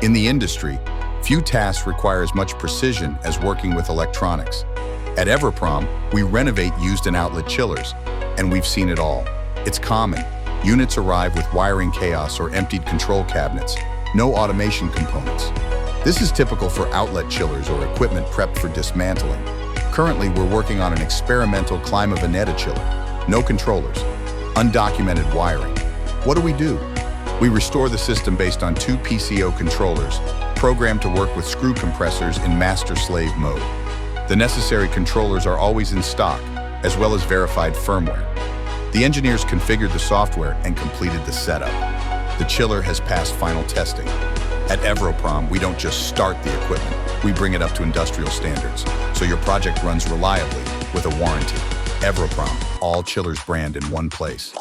In the industry, few tasks require as much precision as working with electronics. At Everprom, we renovate used and outlet chillers, and we've seen it all. It's common. Units arrive with wiring chaos or emptied control cabinets, no automation components. This is typical for outlet chillers or equipment prepped for dismantling. Currently, we're working on an experimental Klima Veneta chiller. No controllers, undocumented wiring. What do? We restore the system based on 2 PCO controllers, programmed to work with screw compressors in master-slave mode. The necessary controllers are always in stock, as well as verified firmware. The engineers configured the software and completed the setup. The chiller has passed final testing. At Everprom, we don't just start the equipment, we bring it up to industrial standards, so your project runs reliably with a warranty. Everprom, all chillers brand in one place.